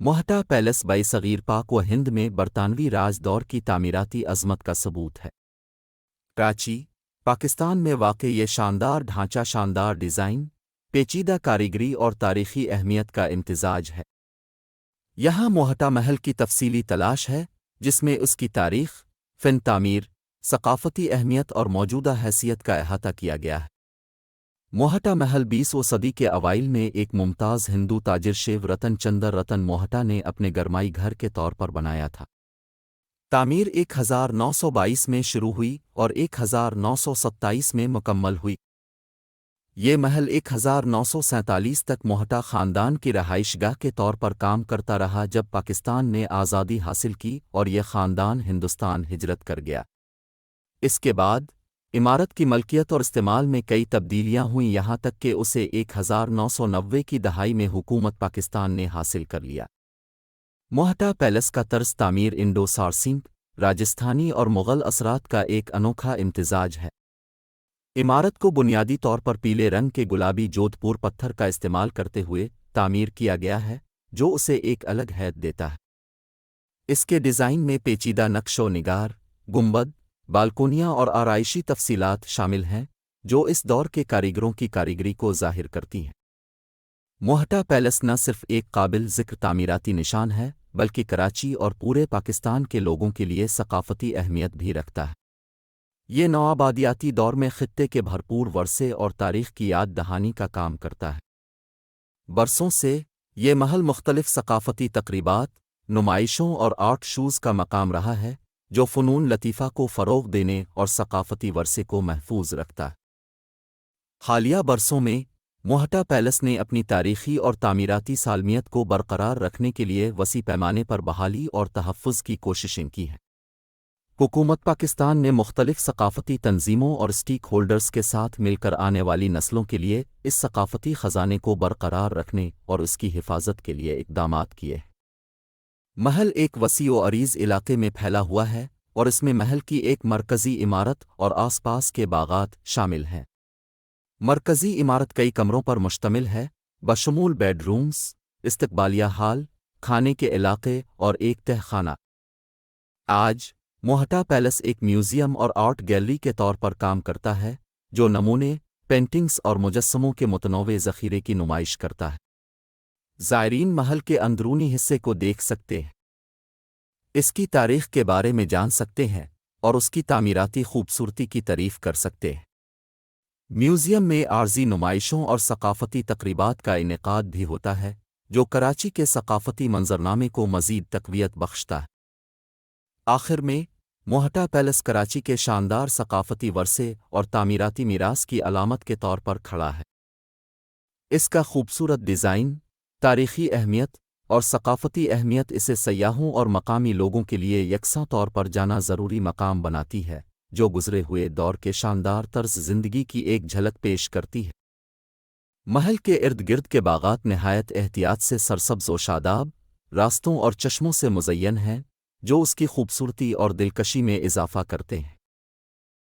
موہٹا palace by صغیر پاک و ہند میں برطانوی راج دور کی تعمیراتی عظمت کا ثبوت ہے۔ کراچی، پاکستان میں واقع یہ شاندار ڈھانچہ شاندار ڈیزائن، پیچیدہ کاریگری اور تاریخی اہمیت کا امتزاج ہے۔ یہاں موہٹا محل کی تفصیلی تلاش ہے، جس میں اس کی تاریخ، فن تعمیر، ثقافتی اہمیت اور موجودہ حیثیت کا احاطہ کیا گیا ہے۔ موہٹا محل 20ویں صدی کے اوائل میں ایک ممتاز ہندو تاجر شیو رتن چندر رتن موہٹا نے اپنے گرمائی گھر کے طور پر بنایا تھا۔ تعمیر 1922 میں شروع ہوئی اور 1927 میں مکمل ہوئی۔ یہ محل 1947 تک موہٹا خاندان کی رہائش گاہ کے طور پر کام کرتا رہا جب پاکستان نے آزادی حاصل کی اور یہ خاندان ہندوستان ہجرت کر گیا۔ اس کے بعد عمارت کی ملکیت اور استعمال میں کئی تبدیلیاں ہوئیں، یہاں تک کہ اسے 1990 کی دہائی میں حکومت پاکستان نے حاصل کر لیا۔ موہٹا پیلس کا طرز تعمیر انڈو سارسنگ، راجستھانی اور مغل اثرات کا ایک انوکھا امتزاج ہے۔ عمارت کو بنیادی طور پر پیلے رنگ کے گلابی جودھ پور پتھر کا استعمال کرتے ہوئے تعمیر کیا گیا ہے، جو اسے ایک الگ حیت دیتا ہے۔ اس کے ڈیزائن میں پیچیدہ نقش و نگار، گنبد، بالکونیاں اور آرائشی تفصیلات شامل ہیں، جو اس دور کے کاریگروں کی کاریگری کو ظاہر کرتی ہیں۔ موہٹا پیلس نہ صرف ایک قابل ذکر تعمیراتی نشان ہے، بلکہ کراچی اور پورے پاکستان کے لوگوں کے لیے ثقافتی اہمیت بھی رکھتا ہے۔ یہ نوآبادیاتی دور میں خطے کے بھرپور ورثے اور تاریخ کی یاد دہانی کا کام کرتا ہے۔ برسوں سے یہ محل مختلف ثقافتی تقریبات، نمائشوں اور آرٹ شوز کا مقام رہا ہے، جو فنون لطیفہ کو فروغ دینے اور ثقافتی ورثے کو محفوظ رکھتا ہے۔ حالیہ برسوں میں موہٹا پیلس نے اپنی تاریخی اور تعمیراتی سالمیت کو برقرار رکھنے کے لیے وسیع پیمانے پر بحالی اور تحفظ کی کوششیں کی ہیں۔ حکومت پاکستان نے مختلف ثقافتی تنظیموں اور اسٹیک ہولڈرز کے ساتھ مل کر آنے والی نسلوں کے لیے اس ثقافتی خزانے کو برقرار رکھنے اور اس کی حفاظت کے لیے اقدامات کیے ہیں۔ محل ایک وسیع و عریض علاقے میں پھیلا ہوا ہے اور اس میں محل کی ایک مرکزی عمارت اور آس پاس کے باغات شامل ہیں۔ مرکزی عمارت کئی کمروں پر مشتمل ہے، بشمول بیڈ رومز، استقبالیہ ہال، کھانے کے علاقے اور ایک تہہ خانہ۔ آج موہٹا پیلس ایک میوزیم اور آرٹ گیلری کے طور پر کام کرتا ہے، جو نمونے، پینٹنگز اور مجسموں کے متنوع ذخیرے کی نمائش کرتا ہے۔ زائرین محل کے اندرونی حصے کو دیکھ سکتے ہیں، اس کی تاریخ کے بارے میں جان سکتے ہیں اور اس کی تعمیراتی خوبصورتی کی تعریف کر سکتے ہیں۔ میوزیم میں عارضی نمائشوں اور ثقافتی تقریبات کا انعقاد بھی ہوتا ہے، جو کراچی کے ثقافتی منظرنامے کو مزید تقویت بخشتا ہے۔ آخر میں موہٹا پیلس کراچی کے شاندار ثقافتی ورثے اور تعمیراتی میراث کی علامت کے طور پر کھڑا ہے۔ اس کا خوبصورت ڈیزائن، تاریخی اہمیت اور ثقافتی اہمیت اسے سیاحوں اور مقامی لوگوں کے لیے یکساں طور پر جانا ضروری مقام بناتی ہے، جو گزرے ہوئے دور کے شاندار طرز زندگی کی ایک جھلک پیش کرتی ہے۔ محل کے ارد گرد کے باغات نہایت احتیاط سے سرسبز و شاداب، راستوں اور چشموں سے مزین ہیں، جو اس کی خوبصورتی اور دلکشی میں اضافہ کرتے ہیں۔